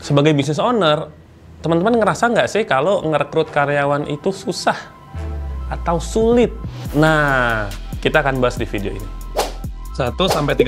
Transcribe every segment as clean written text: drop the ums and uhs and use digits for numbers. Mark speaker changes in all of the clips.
Speaker 1: Sebagai business owner, teman-teman ngerasa nggak sih kalau ngerekrut karyawan itu susah atau sulit? Nah, kita akan bahas di video ini. 1-3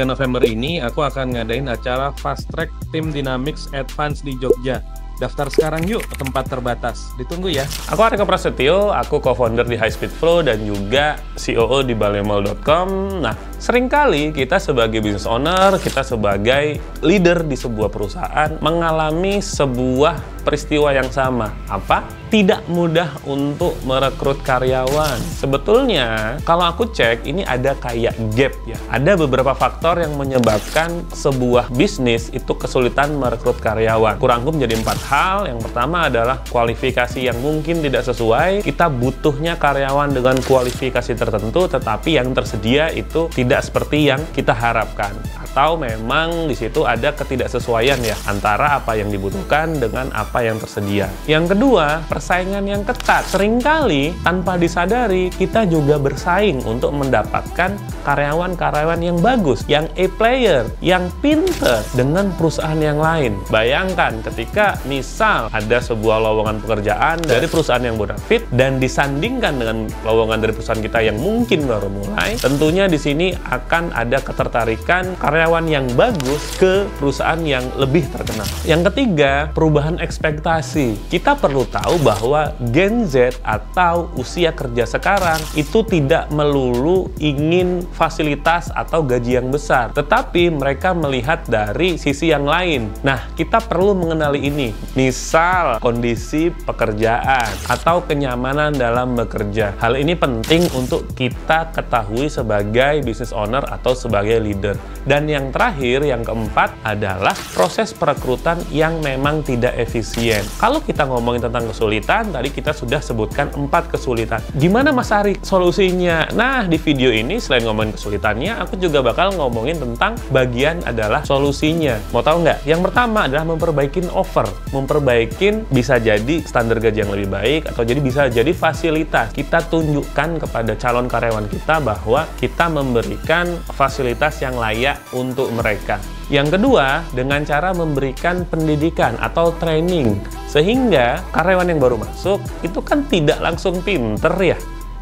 Speaker 1: November ini aku akan ngadain acara Fast Track Team Dynamics Advance di Jogja. Daftar sekarang yuk, tempat terbatas. Ditunggu ya. Aku Ariko Prasetyo, aku co-founder di High Speed Flow dan juga COO di balemall.com. Nah, seringkali kita sebagai business owner, kita sebagai leader di sebuah perusahaan mengalami sebuah peristiwa yang sama. Apa? Tidak mudah untuk merekrut karyawan. Sebetulnya, kalau aku cek, ini ada kayak gap ya. Ada beberapa faktor yang menyebabkan sebuah bisnis itu kesulitan merekrut karyawan. Kurangkum jadi 4 hal. Yang pertama adalah kualifikasi yang mungkin tidak sesuai. Kita butuhnya karyawan dengan kualifikasi tertentu, tetapi yang tersedia itu tidak seperti yang kita harapkan. Atau memang di situ ada ketidaksesuaian ya antara apa yang dibutuhkan dengan apa yang tersedia. Yang kedua, persaingan yang ketat. Seringkali tanpa disadari kita juga bersaing untuk mendapatkan karyawan-karyawan yang bagus, yang A-player, yang pinter dengan perusahaan yang lain. Bayangkan ketika misal ada sebuah lowongan pekerjaan dari perusahaan yang bonafit dan disandingkan dengan lowongan dari perusahaan kita yang mungkin baru mulai, tentunya di sini akan ada ketertarikan karyawan yang bagus ke perusahaan yang lebih terkenal. Yang ketiga, perubahan ekspektasi. Kita perlu tahu bahwa Gen Z atau usia kerja sekarang itu tidak melulu ingin fasilitas atau gaji yang besar, tetapi mereka melihat dari sisi yang lain. Nah, kita perlu mengenali ini. Misal, kondisi pekerjaan atau kenyamanan dalam bekerja. Hal ini penting untuk kita ketahui sebagai business owner atau sebagai leader. Dan yang terakhir, yang keempat adalah proses perekrutan yang memang tidak efisien. Kalau kita ngomongin tentang kesulitan, tadi kita sudah sebutkan 4 kesulitan. Gimana Mas Ari solusinya? Nah, di video ini selain ngomongin kesulitannya, aku juga bakal ngomongin tentang bagian adalah solusinya. Mau tahu nggak? Yang pertama adalah memperbaikin offer. Memperbaikin bisa jadi standar gaji yang lebih baik, atau jadi bisa jadi fasilitas. Kita tunjukkan kepada calon karyawan kita bahwa kita memberikan fasilitas yang layak untuk mereka. Yang kedua, dengan cara memberikan pendidikan atau training. Sehingga karyawan yang baru masuk itu kan tidak langsung pinter ya.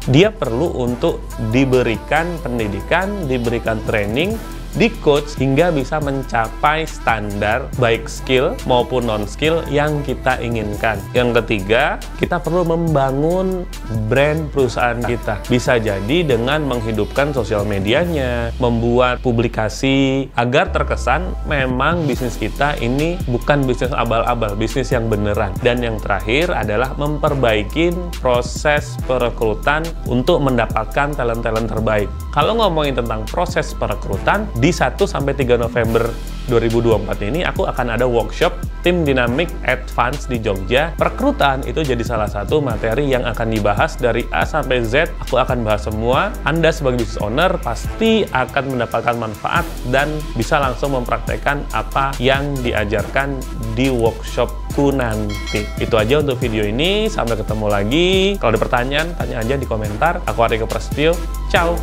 Speaker 1: Dia perlu untuk diberikan pendidikan, diberikan training, di coach hingga bisa mencapai standar baik skill maupun non-skill yang kita inginkan. Yang ketiga, kita perlu membangun brand perusahaan kita. Bisa jadi dengan menghidupkan sosial medianya, membuat publikasi agar terkesan memang bisnis kita ini bukan bisnis abal-abal, bisnis yang beneran. Dan yang terakhir adalah memperbaiki proses perekrutan untuk mendapatkan talent-talent terbaik. Kalau ngomongin tentang proses perekrutan, di 1-3 November 2024 ini aku akan ada workshop Tim Dynamic Advance di Jogja. Perekrutan itu jadi salah satu materi yang akan dibahas dari A sampai Z. Aku akan bahas semua. Anda sebagai business owner pasti akan mendapatkan manfaat dan bisa langsung mempraktekkan apa yang diajarkan di workshopku nanti. Itu aja untuk video ini. Sampai ketemu lagi. Kalau ada pertanyaan, tanya aja di komentar. Aku Ariko Prasetyo. Ciao!